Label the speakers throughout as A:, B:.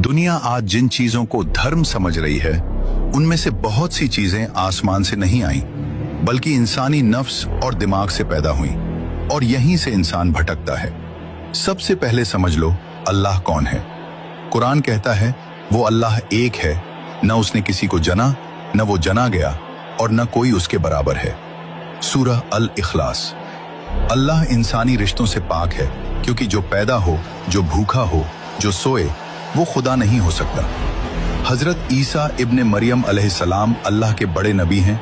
A: दुनिया आज जिन चीजों को धर्म समझ रही है उनमें से बहुत सी चीजें आसमान से नहीं आई, बल्कि इंसानी नफ्स और दिमाग से पैदा हुई, और यहीं से इंसान भटकता है। सबसे पहले समझ लो अल्लाह कौन है। कुरान कहता है वो अल्लाह एक है, न उसने किसी को जना, न वो जना गया, और न कोई उसके बराबर है। सूरह अल इखलास। अल्लाह इंसानी रिश्तों से पाक है, क्योंकि जो पैदा हो, जो भूखा हो, जो सोए, वो खुदा नहीं हो सकता। हजरत ईसा इब्ने मरियम अलैहिस्सलाम अल्लाह के बड़े नबी हैं,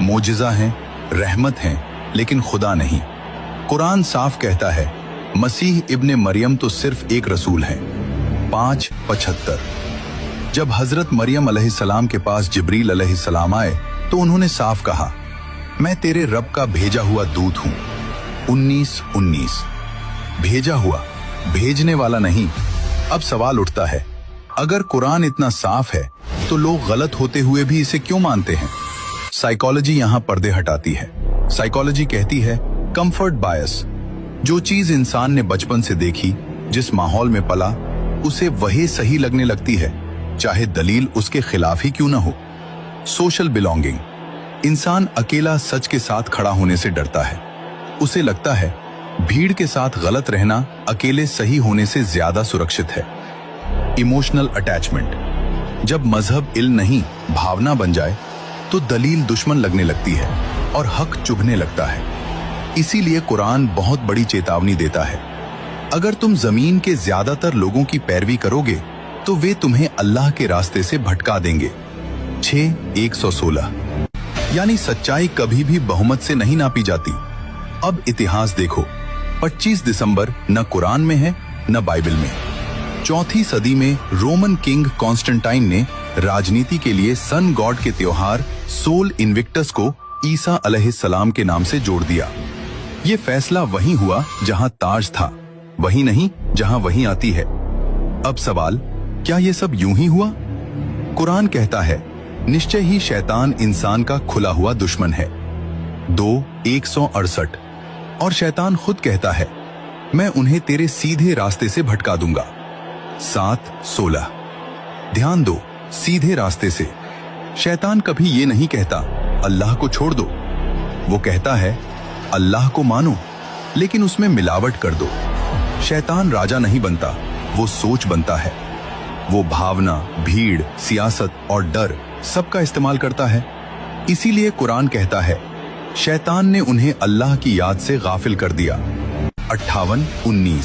A: मोजिज़ा हैं, रहमत हैं, लेकिन खुदा नहीं। कुरान साफ कहता है मसीह इब्ने मरियम तो सिर्फ एक रसूल हैं। 5:75। जब हजरत मरियम अलैहिस्सलाम के पास जिब्रील अलैहिस्सलाम आए तो उन्होंने साफ कहा, मैं तेरे रब का भेजा हुआ दूत हूं। 19:19। भेजा हुआ, भेजने वाला नहीं। अब सवाल उठता है, अगर कुरान इतना साफ है तो लोग गलत होते हुए भी इसे क्यों मानते हैं? साइकोलॉजी यहां पर्दे हटाती है। साइकोलॉजी कहती है कंफर्ट बायस। जो चीज इंसान ने बचपन से देखी, जिस माहौल में पला, उसे वही सही लगने लगती है, चाहे दलील उसके खिलाफ ही क्यों न हो। Social belonging. इंसान अकेला सच के साथ खड़ा होने से डरता है। उसे लगता है भीड़ के साथ गलत रहना अकेले सही होने से ज्यादा सुरक्षित है। Emotional attachment. जब मजहब इल्म नहीं भावना बन जाए तो दलील दुश्मन लगने लगती है और हक चुभने लगता है। इसीलिए कुरान बहुत बड़ी चेतावनी देता है, अगर तुम जमीन के ज्यादातर लोगों की पैरवी करोगे तो वे तुम्हें अल्लाह के रास्ते से भटका देंगे। 6:116। यानी सच्चाई कभी भी बहुमत से नहीं नापी जाती। अब इतिहास देखो, 25 दिसंबर न कुरान में है न बाइबल में। 4वीं सदी में रोमन किंग कॉन्स्टेंटाइन ने राजनीति के लिए सन गॉड के त्योहार सोल इन्विक्टस को ईसा अलैहिस्सलाम के नाम से जोड़ दिया। ये फैसला वहीं हुआ जहां ताज था, वहीं नहीं जहां वहीं आती है। अब सवाल, क्या ये सब यूं ही हुआ? कुरान कहता है निश्चय ही शैतान इंसान का खुला हुआ दुश्मन है। 2:168। और शैतान खुद कहता है मैं उन्हें तेरे सीधे रास्ते से भटका दूंगा। 7:16। ध्यान दो, सीधे रास्ते से। शैतान कभी ये नहीं कहता अल्लाह को छोड़ दो। वो कहता है अल्लाह को मानो, लेकिन उसमें मिलावट कर दो। शैतान राजा नहीं बनता, वो सोच बनता है। वो भावना, भीड़, सियासत और डर सबका इस्तेमाल करता है। इसीलिए कुरान कहता है शैतान ने उन्हें अल्लाह की याद से गाफिल कर दिया। 58:19।